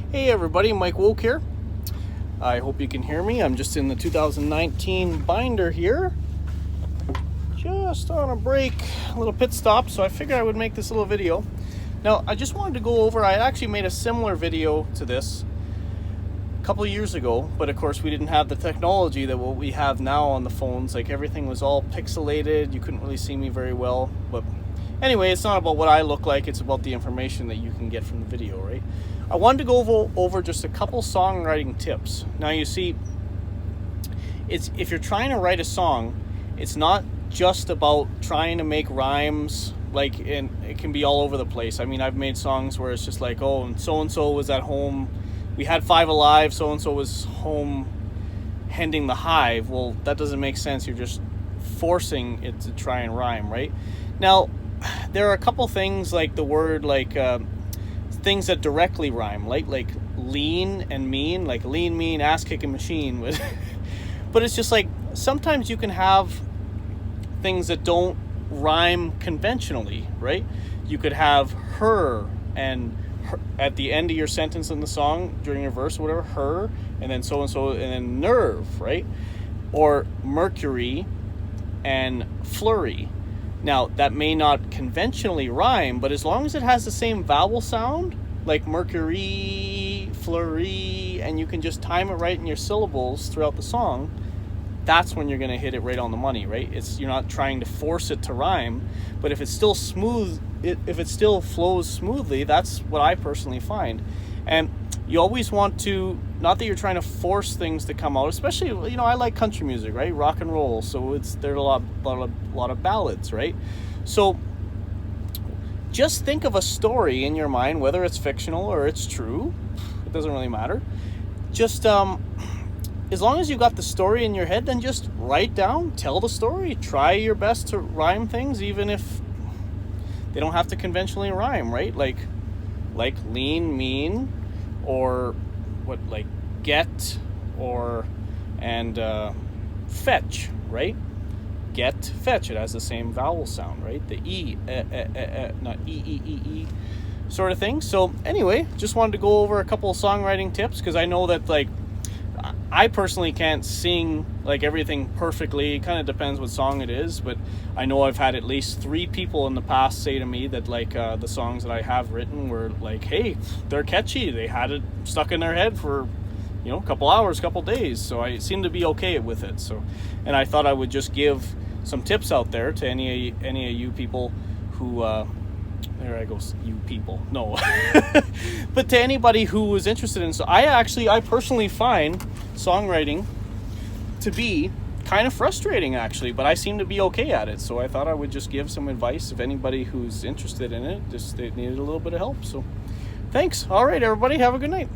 Hey everybody, Mike Wowk here. I hope you can hear me. I'm just in the 2019 binder here. Just on a break, a little pit stop, so I figured I would make this little video. Now, I just wanted to go over, I actually made a similar video to this a couple of years ago, but of course we didn't have the technology that what we have now on the phones. Like everything was all pixelated, you couldn't really see me very well. But anyway, it's not about what I look like, it's about the information that you can get from the video, right? I wanted to go over just a couple songwriting tips. Now you see, if you're trying to write a song, it's not just about trying to make rhymes, and it can be all over the place. I mean, I've made songs where it's just like, oh, and so was at home, we had 5 alive, so-and-so was home hending the hive. Well, that doesn't make sense. You're just forcing it to try and rhyme, right? Now, there are a couple things like the word, things that directly rhyme, like lean and mean, like lean, mean, ass-kicking machine. But it's just like, sometimes you can have things that don't rhyme conventionally, right? You could have her and her at the end of your sentence in the song, during your verse or whatever, her, and then so-and-so, and then nerve, right? Or Mercury and flurry. Now, that may not conventionally rhyme, but as long as it has the same vowel sound, like Mercury, flurry, and you can just time it right in your syllables throughout the song, that's when you're going to hit it right on the money, right? You're not trying to force it to rhyme, but if it's still smooth, if it still flows smoothly, that's what I personally find. And you always want to, not that you're trying to force things to come out, especially, I like country music, right? Rock and roll. So there's a lot of ballads, right? So just think of a story in your mind, whether it's fictional or it's true, it doesn't really matter. Just, as long as you got the story in your head, then just write down, tell the story, try your best to rhyme things, even if they don't have to conventionally rhyme, right? Like lean, mean, or get, and fetch, right? Get, fetch, it has the same vowel sound, right? The E, not E, sort of thing. So anyway, just wanted to go over a couple of songwriting tips, because I know that, I personally can't sing everything perfectly. It kind of depends what song it is, but I know I've had at least 3 people in the past say to me that the songs that I have written were hey, they're catchy. They had it stuck in their head for a couple hours, couple days. So I seem to be okay with it. So, and I thought I would just give some tips out there to any of you people who there I go, you people. No. But to anybody who was interested in, so I personally find songwriting to be kind of frustrating, actually, but I seem to be okay at it. So I thought I would just give some advice if anybody who's interested in it, they needed a little bit of help. So thanks. All right, everybody, have a good night.